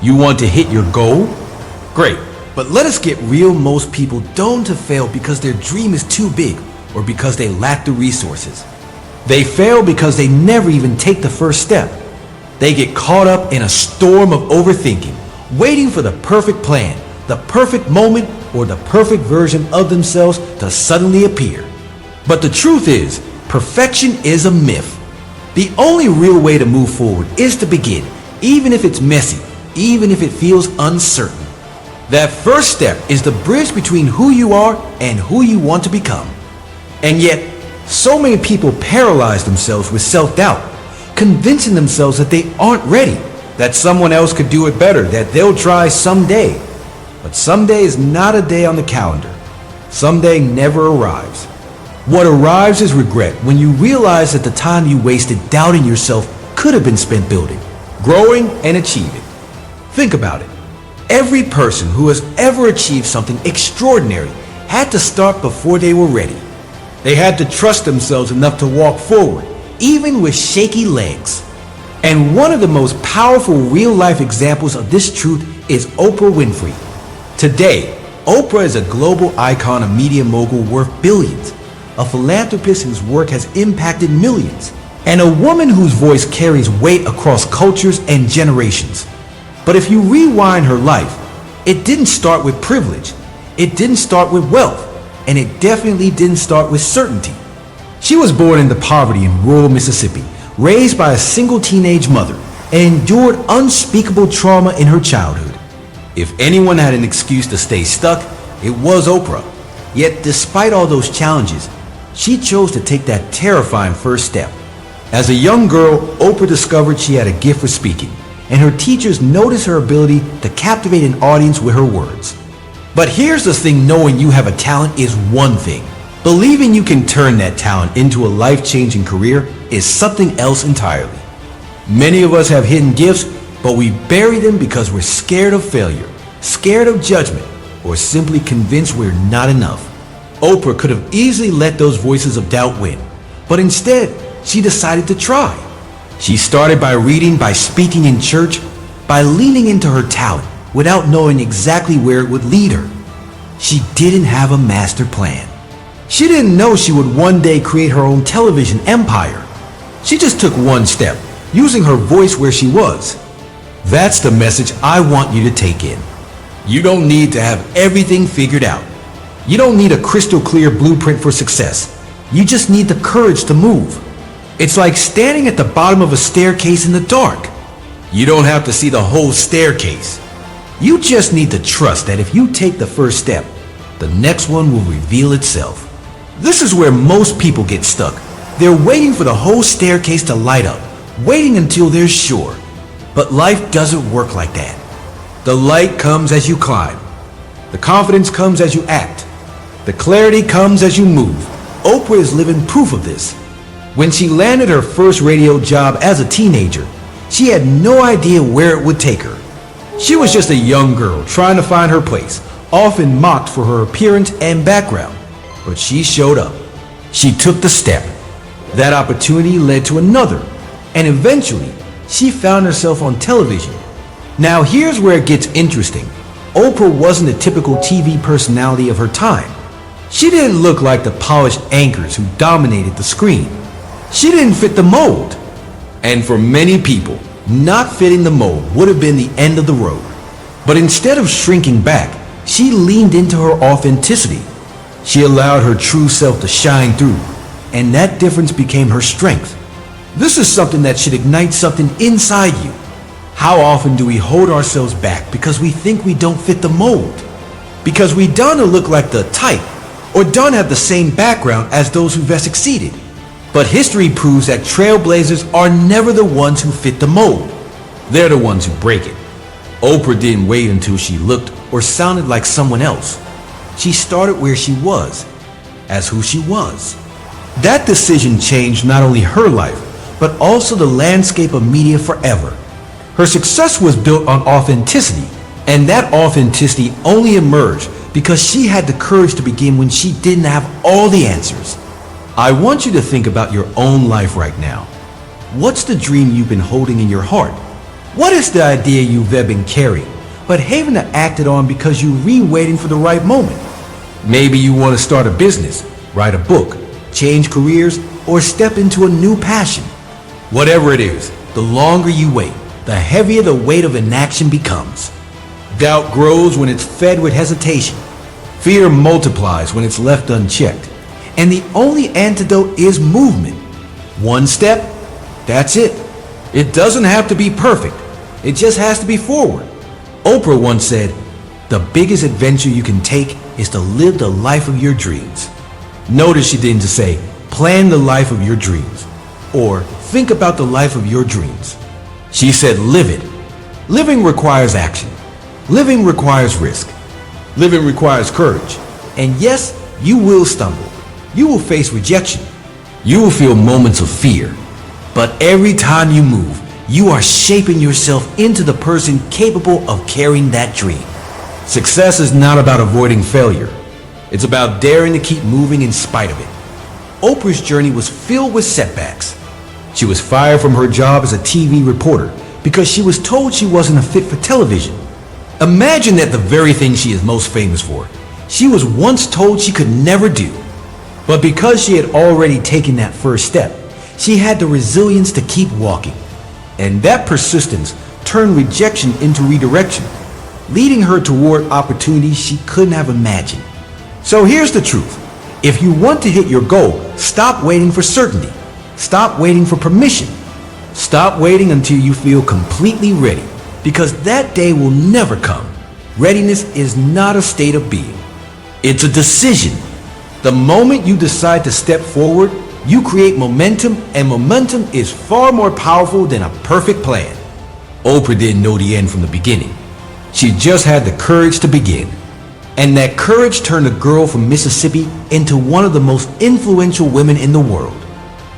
You want to hit your goal? Great. But let us get real, most people don't fail because their dream is too big or because they lack the resources. They fail because they never even take the first step. They get caught up in a storm of overthinking, waiting for the perfect plan, the perfect moment, or the perfect version of themselves to suddenly appear. But the truth is, perfection is a myth. The only real way to move forward is to begin, even if it's messy, even if it feels uncertain. That first step is the bridge between who you are and who you want to become. And yet, so many people paralyze themselves with self-doubt, convincing themselves that they aren't ready, that someone else could do it better, that they'll try someday. But someday is not a day on the calendar. Someday never arrives. What arrives is regret when you realize that the time you wasted doubting yourself could have been spent building, growing, and achieving. Think about it. Every person who has ever achieved something extraordinary had to start before they were ready. They had to trust themselves enough to walk forward, even with shaky legs. And one of the most powerful real-life examples of this truth is Oprah Winfrey. Today, Oprah is a global icon, a media mogul worth billions, a philanthropist whose work has impacted millions, and a woman whose voice carries weight across cultures and generations. But if you rewind her life, it didn't start with privilege, it didn't start with wealth, and it definitely didn't start with certainty. She was born into poverty in rural Mississippi, raised by a single teenage mother, and endured unspeakable trauma in her childhood. If anyone had an excuse to stay stuck, it was Oprah. Yet despite all those challenges, she chose to take that terrifying first step. As a young girl, Oprah discovered she had a gift for speaking, and her teachers noticed her ability to captivate an audience with her words. But here's the thing, knowing you have a talent is one thing. Believing you can turn that talent into a life-changing career is something else entirely. Many of us have hidden gifts, but we bury them because we're scared of failure, scared of judgment, or simply convinced we're not enough. Oprah could have easily let those voices of doubt win, but instead, she decided to try. She started by reading, by speaking in church, by leaning into her talent without knowing exactly where it would lead her. She didn't have a master plan. She didn't know she would one day create her own television empire. She just took one step, using her voice where she was. That's the message I want you to take in. You don't need to have everything figured out. You don't need a crystal clear blueprint for success. You just need the courage to move. It's like standing at the bottom of a staircase in the dark. You don't have to see the whole staircase. You just need to trust that if you take the first step, the next one will reveal itself. This is where most people get stuck. They're waiting for the whole staircase to light up, waiting until they're sure. But life doesn't work like that. The light comes as you climb. The confidence comes as you act. The clarity comes as you move. Oprah is living proof of this. When she landed her first radio job as a teenager, she had no idea where it would take her. She was just a young girl trying to find her place, often mocked for her appearance and background. But she showed up. She took the step. That opportunity led to another, and eventually, she found herself on television. Now here's where it gets interesting. Oprah wasn't a typical TV personality of her time. She didn't look like the polished anchors who dominated the screen. She didn't fit the mold. And for many people, not fitting the mold would have been the end of the road. But instead of shrinking back, she leaned into her authenticity. She allowed her true self to shine through, and that difference became her strength. This is something that should ignite something inside you. How often do we hold ourselves back because we think we don't fit the mold? Because we don't look like the type, or don't have the same background as those who've succeeded. But history proves that trailblazers are never the ones who fit the mold. They're the ones who break it. Oprah didn't wait until she looked or sounded like someone else. She started where she was, as who she was. That decision changed not only her life, but also the landscape of media forever. Her success was built on authenticity, and that authenticity only emerged because she had the courage to begin when she didn't have all the answers. I want you to think about your own life right now. What's the dream you've been holding in your heart? What is the idea you've been carrying, but haven't acted on because you're waiting for the right moment? Maybe you want to start a business, write a book, change careers, or step into a new passion. Whatever it is, the longer you wait, the heavier the weight of inaction becomes. Doubt grows when it's fed with hesitation. Fear multiplies when it's left unchecked. And the only antidote is movement. One step, that's it. It doesn't have to be perfect. It just has to be forward. Oprah once said, "The biggest adventure you can take is to live the life of your dreams." Notice she didn't just say, "Plan the life of your dreams," or "Think about the life of your dreams." She said, "Live it." Living requires action. Living requires risk. Living requires courage. And yes, you will stumble. You will face rejection. You will feel moments of fear. But every time you move, you are shaping yourself into the person capable of carrying that dream. Success is not about avoiding failure. It's about daring to keep moving in spite of it. Oprah's journey was filled with setbacks. She was fired from her job as a TV reporter because she was told she wasn't a fit for television. Imagine that the very thing she is most famous for, she was once told she could never do. But because she had already taken that first step, she had the resilience to keep walking. And that persistence turned rejection into redirection, leading her toward opportunities she couldn't have imagined. So here's the truth. If you want to hit your goal, stop waiting for certainty. Stop waiting for permission. Stop waiting until you feel completely ready, because that day will never come. Readiness is not a state of being. It's a decision. The moment you decide to step forward, you create momentum, and momentum is far more powerful than a perfect plan. Oprah didn't know the end from the beginning. She just had the courage to begin. And that courage turned a girl from Mississippi into one of the most influential women in the world.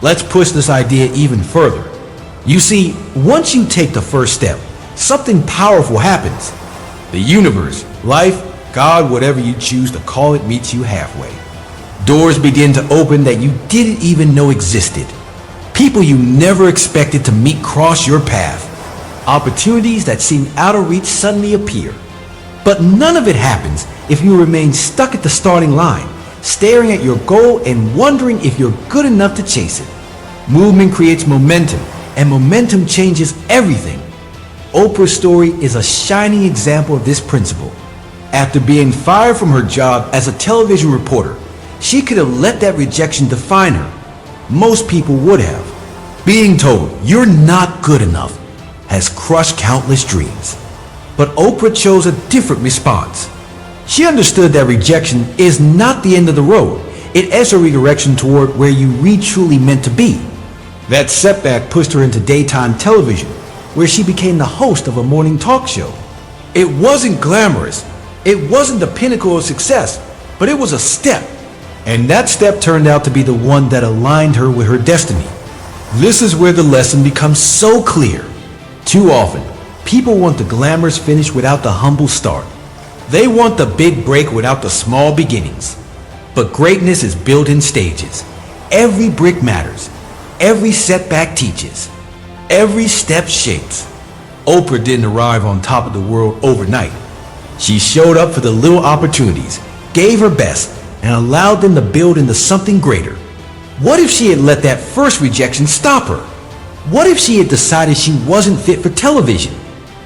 Let's push this idea even further. You see, once you take the first step, something powerful happens. The universe, life, God, whatever you choose to call it, meets you halfway. Doors begin to open that you didn't even know existed. People you never expected to meet cross your path. Opportunities that seemed out of reach suddenly appear. But none of it happens if you remain stuck at the starting line, staring at your goal and wondering if you're good enough to chase it. Movement creates momentum, and momentum changes everything. Oprah's story is a shining example of this principle. After being fired from her job as a television reporter, she could have let that rejection define her. Most people would have. Being told, "You're not good enough," has crushed countless dreams. But Oprah chose a different response. She understood that rejection is not the end of the road. It is a redirection toward where you truly meant to be. That setback pushed her into daytime television, where she became the host of a morning talk show. It wasn't glamorous. It wasn't the pinnacle of success, but it was a step. And that step turned out to be the one that aligned her with her destiny. This is where the lesson becomes so clear. Too often, people want the glamorous finish without the humble start. They want the big break without the small beginnings. But greatness is built in stages. Every brick matters. Every setback teaches. Every step shapes. Oprah didn't arrive on top of the world overnight. She showed up for the little opportunities, gave her best, and allowed them to build into something greater. What if she had let that first rejection stop her? What if she had decided she wasn't fit for television?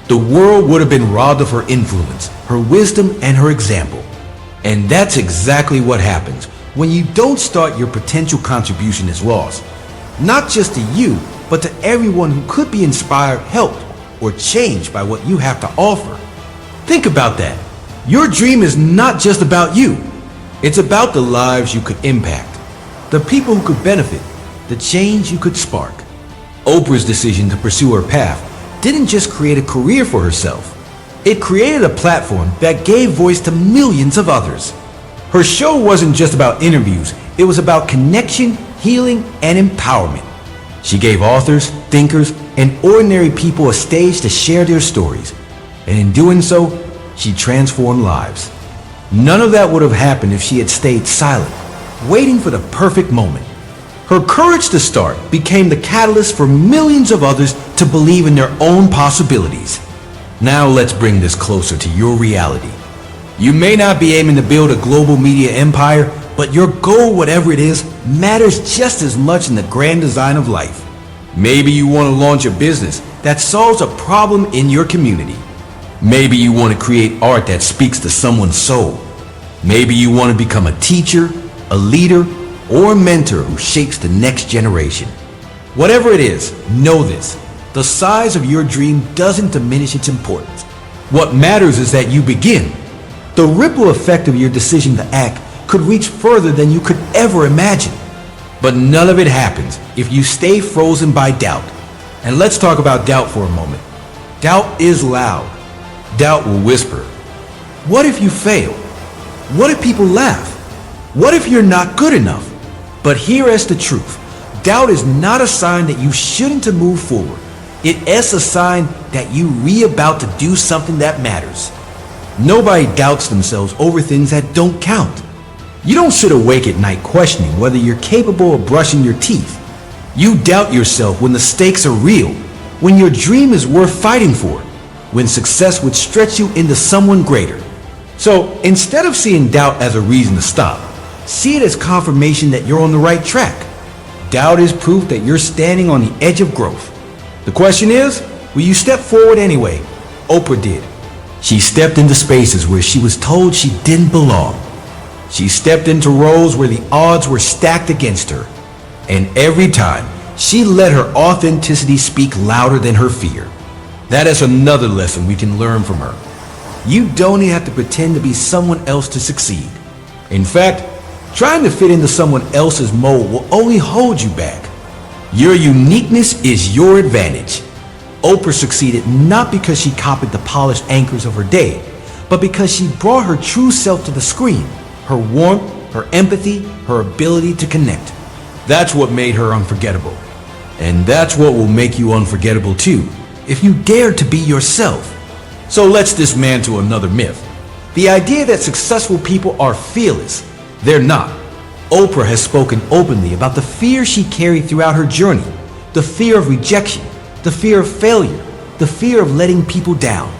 The world would have been robbed of her influence, her wisdom, and her example. And that's exactly what happens when you don't start. Your potential contribution is lost. Not just to you, but to everyone who could be inspired, helped, or changed by what you have to offer. Think about that. Your dream is not just about you. It's about the lives you could impact, the people who could benefit, the change you could spark. Oprah's decision to pursue her path didn't just create a career for herself. It created a platform that gave voice to millions of others. Her show wasn't just about interviews. It was about connection, healing, and empowerment. She gave authors, thinkers, and ordinary people a stage to share their stories. And in doing so, she transformed lives. None of that would have happened if she had stayed silent, waiting for the perfect moment. Her courage to start became the catalyst for millions of others to believe in their own possibilities. Now let's bring this closer to your reality. You may not be aiming to build a global media empire, but your goal, whatever it is, matters just as much in the grand design of life. Maybe you want to launch a business that solves a problem in your community. Maybe you want to create art that speaks to someone's soul. Maybe you want to become a teacher, a leader, or a mentor who shapes the next generation. Whatever it is, know this. The size of your dream doesn't diminish its importance. What matters is that you begin. The ripple effect of your decision to act could reach further than you could ever imagine. But none of it happens if you stay frozen by doubt. And let's talk about doubt for a moment. Doubt is loud. Doubt will whisper, "What if you fail? What if people laugh? What if you're not good enough?" But here is the truth. Doubt is not a sign that you shouldn't to move forward. It is a sign that you're about to do something that matters. Nobody doubts themselves over things that don't count. You don't sit awake at night questioning whether you're capable of brushing your teeth. You doubt yourself when the stakes are real, when your dream is worth fighting for, when success would stretch you into someone greater. So instead of seeing doubt as a reason to stop, see it as confirmation that you're on the right track. Doubt is proof that you're standing on the edge of growth. The question is, will you step forward anyway? Oprah did. She stepped into spaces where she was told she didn't belong. She stepped into roles where the odds were stacked against her. And every time, she let her authenticity speak louder than her fear. That is another lesson we can learn from her. You don't have to pretend to be someone else to succeed. In fact, trying to fit into someone else's mold will only hold you back. Your uniqueness is your advantage. Oprah succeeded not because she copied the polished anchors of her day, but because she brought her true self to the screen. Her warmth, her empathy, her ability to connect. That's what made her unforgettable. And that's what will make you unforgettable too, if you dare to be yourself. So let's dismantle another myth. The idea that successful people are fearless. They're not. Oprah has spoken openly about the fear she carried throughout her journey. The fear of rejection, the fear of failure, the fear of letting people down.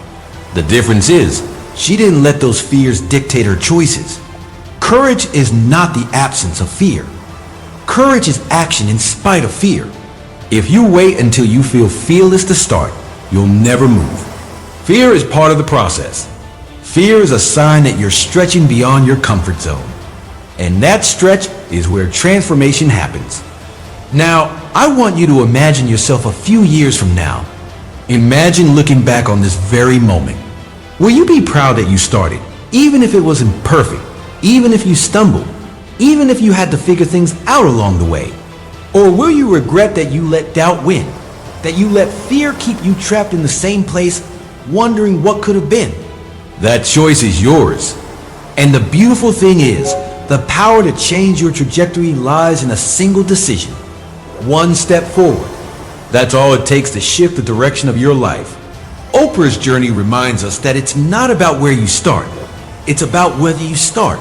The difference is, she didn't let those fears dictate her choices. Courage is not the absence of fear. Courage is action in spite of fear. If you wait until you feel fearless to start, you'll never move. Fear is part of the process. Fear is a sign that you're stretching beyond your comfort zone. And that stretch is where transformation happens. Now, I want you to imagine yourself a few years from now. Imagine looking back on this very moment. Will you be proud that you started, even if it wasn't perfect, even if you stumbled, even if you had to figure things out along the way? Or will you regret that you let doubt win, that you let fear keep you trapped in the same place, wondering what could have been? That choice is yours. And the beautiful thing is, the power to change your trajectory lies in a single decision. One step forward. That's all it takes to shift the direction of your life. Oprah's journey reminds us that it's not about where you start. It's about whether you start.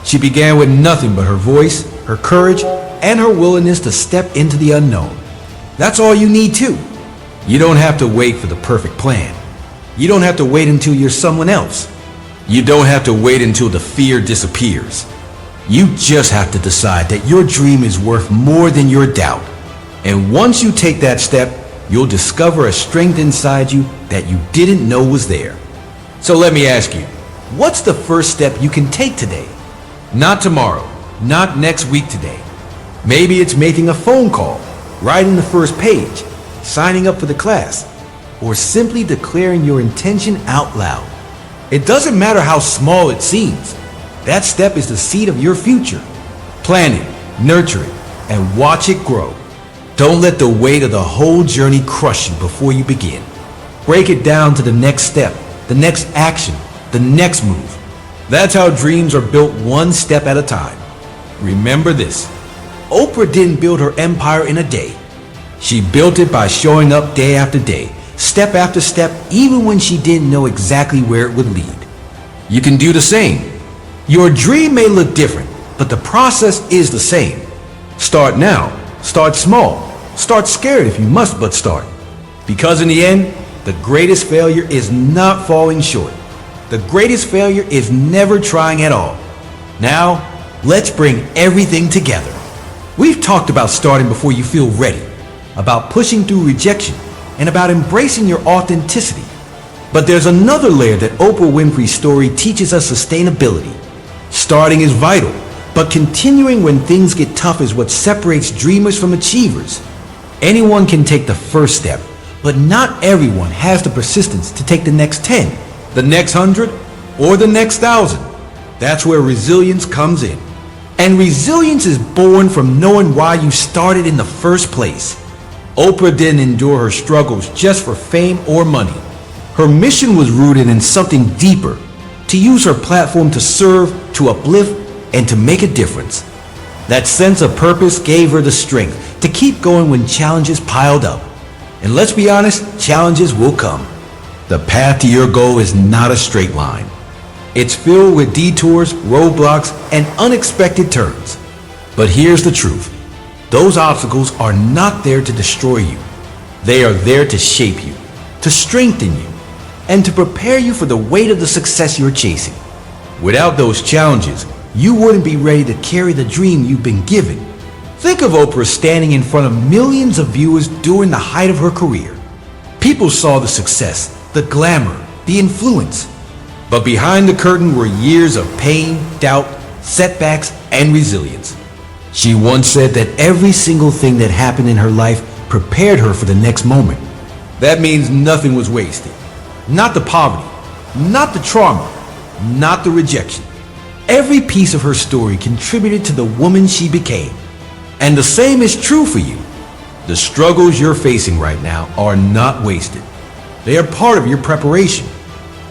She began with nothing but her voice, her courage, and her willingness to step into the unknown. That's all you need too. You don't have to wait for the perfect plan. You don't have to wait until you're someone else. You don't have to wait until the fear disappears. You just have to decide that your dream is worth more than your doubt. And once you take that step, you'll discover a strength inside you that you didn't know was there. So let me ask you, what's the first step you can take today? Not tomorrow, not next week today. Maybe it's making a phone call, writing the first page, signing up for the class, or simply declaring your intention out loud. It doesn't matter how small it seems. That step is the seed of your future. Plan it, nurture it, and watch it grow. Don't let the weight of the whole journey crush you before you begin. Break it down to the next step, the next action, the next move. That's how dreams are built one step at a time. Remember this, Oprah didn't build her empire in a day. She built it by showing up day after day, step after step, even when she didn't know exactly where it would lead. You can do the same. Your dream may look different, but the process is the same. Start now, Start small. Start scared if you must, but start. Because in the end, the greatest failure is not falling short. The greatest failure is never trying at all. Now, let's bring everything together. We've talked about starting before you feel ready, about pushing through rejection, and about embracing your authenticity. But there's another layer that Oprah Winfrey's story teaches us: sustainability. Starting is vital, but continuing when things get tough is what separates dreamers from achievers. Anyone can take the first step, but not everyone has the persistence to take the next 10, the next 100, or the next 1,000. That's where resilience comes in. And resilience is born from knowing why you started in the first place. Oprah didn't endure her struggles just for fame or money. Her mission was rooted in something deeper: to use her platform to serve, to uplift, and to make a difference. That sense of purpose gave her the strength to keep going when challenges piled up. And let's be honest, challenges will come. The path to your goal is not a straight line. It's filled with detours, roadblocks, and unexpected turns. But here's the truth: those obstacles are not there to destroy you. They are there to shape you, to strengthen you, and to prepare you for the weight of the success you're chasing. Without those challenges, you wouldn't be ready to carry the dream you've been given. Think of Oprah standing in front of millions of viewers during the height of her career. People saw the success, the glamour, the influence. But behind the curtain were years of pain, doubt, setbacks, and resilience. She once said that every single thing that happened in her life prepared her for the next moment. That means nothing was wasted. Not the poverty, not the trauma, not the rejection. Every piece of her story contributed to the woman she became. And the same is true for you. The struggles you're facing right now are not wasted. They are part of your preparation.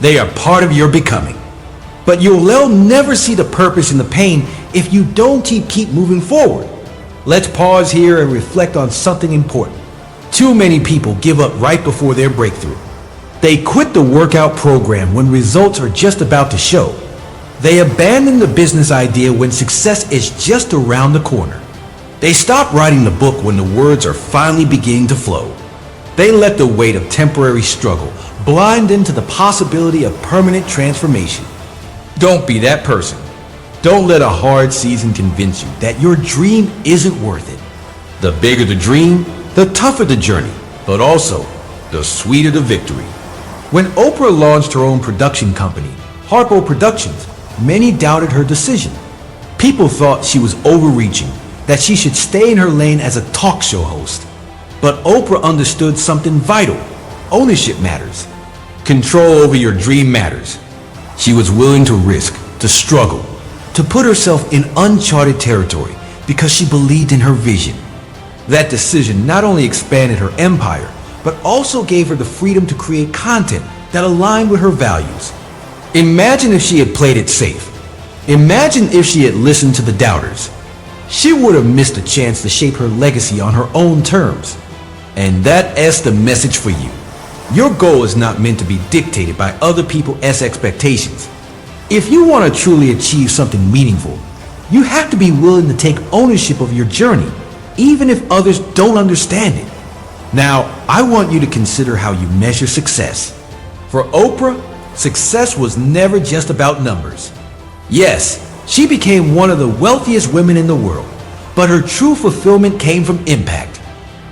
They are part of your becoming. But you'll never see the purpose in the pain if you don't keep moving forward. Let's pause here and reflect on something important. Too many people give up right before their breakthrough. They quit the workout program when results are just about to show. They abandon the business idea when success is just around the corner. They stop writing the book when the words are finally beginning to flow. They let the weight of temporary struggle blind them to the possibility of permanent transformation. Don't be that person. Don't let a hard season convince you that your dream isn't worth it. The bigger the dream, the tougher the journey, but also the sweeter the victory. When Oprah launched her own production company, Harpo Productions, many doubted her decision. People thought she was overreaching, that she should stay in her lane as a talk show host. But Oprah understood something vital. Ownership matters. Control over your dream matters. She was willing to risk, to struggle, to put herself in uncharted territory because she believed in her vision. That decision not only expanded her empire, but also gave her the freedom to create content that aligned with her values. Imagine if she had played it safe. Imagine if she had listened to the doubters. She would have missed a chance to shape her legacy on her own terms. And that's the message for you. Your goal is not meant to be dictated by other people's expectations. If you want to truly achieve something meaningful, you have to be willing to take ownership of your journey, even if others don't understand it. Now, I want you to consider how you measure success. For Oprah, success was never just about numbers. Yes, she became one of the wealthiest women in the world, but her true fulfillment came from impact.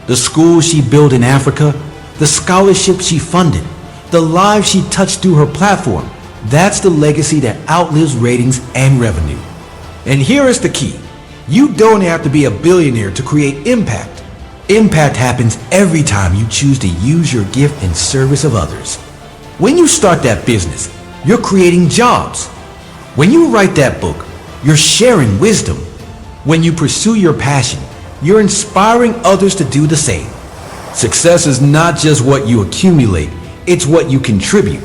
The schools she built in Africa, the scholarships she funded, the lives she touched through her platform, that's the legacy that outlives ratings and revenue. And here is the key. You don't have to be a billionaire to create impact. Impact happens every time you choose to use your gift in service of others. When you start that business, you're creating jobs. When you write that book, you're sharing wisdom. When you pursue your passion, you're inspiring others to do the same. Success is not just what you accumulate, it's what you contribute.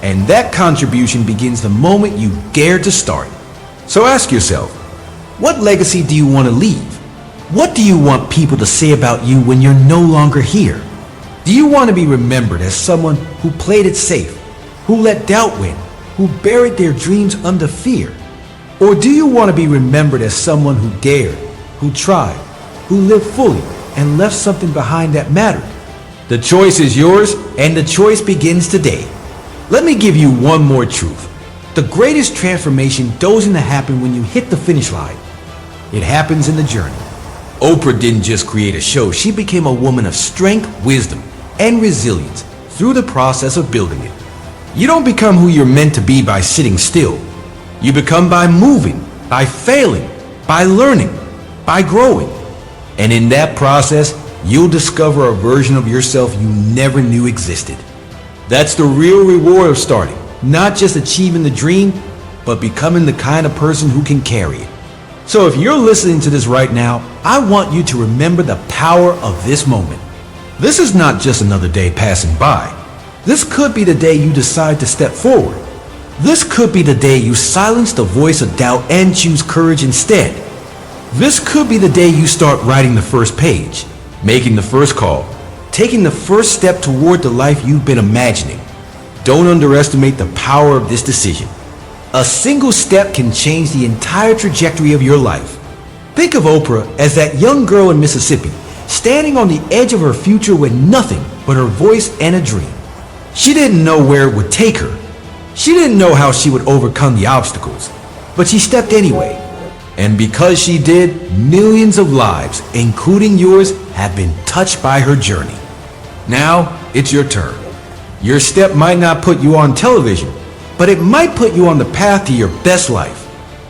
And that contribution begins the moment you dare to start. So ask yourself, what legacy do you want to leave? What do you want people to say about you when you're no longer here? Do you want to be remembered as someone who played it safe, who let doubt win, who buried their dreams under fear? Or do you want to be remembered as someone who dared, who tried, who lived fully and left something behind that mattered. The choice is yours, and the choice begins today. Let me give you one more truth. The greatest transformation doesn't happen when you hit the finish line. It happens in the journey. Oprah didn't just create a show, she became a woman of strength, wisdom, and resilience through the process of building it. You don't become who you're meant to be by sitting still. You become by moving, by failing, by learning, by growing. And in that process, you'll discover a version of yourself you never knew existed. That's the real reward of starting, not just achieving the dream, but becoming the kind of person who can carry it. So if you're listening to this right now, I want you to remember the power of this moment. This is not just another day passing by. This could be the day you decide to step forward. This could be the day you silence the voice of doubt and choose courage instead. This could be the day you start writing the first page, making the first call, taking the first step toward the life you've been imagining. Don't underestimate the power of this decision. A single step can change the entire trajectory of your life. Think of Oprah as that young girl in Mississippi, standing on the edge of her future with nothing but her voice and a dream. She didn't know where it would take her. She didn't know how she would overcome the obstacles, but she stepped anyway. And because she did, millions of lives, including yours, have been touched by her journey. Now, it's your turn. Your step might not put you on television, but it might put you on the path to your best life.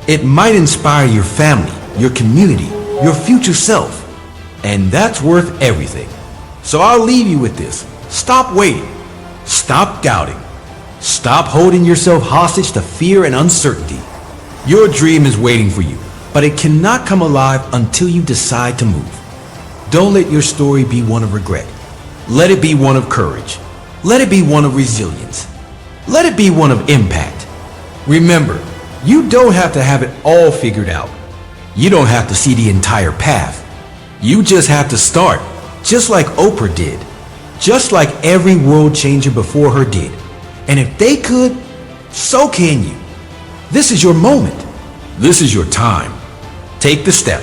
It might inspire your family, your community, your future self. And that's worth everything. So I'll leave you with this. Stop waiting. Stop doubting. Stop holding yourself hostage to fear and uncertainty. Your dream is waiting for you, but it cannot come alive until you decide to move. Don't let your story be one of regret. Let it be one of courage. Let it be one of resilience. Let it be one of impact. Remember, you don't have to have it all figured out. You don't have to see the entire path. You just have to start, just like Oprah did. Just like every world changer before her did. And if they could, so can you. This is your moment. This is your time. Take the step.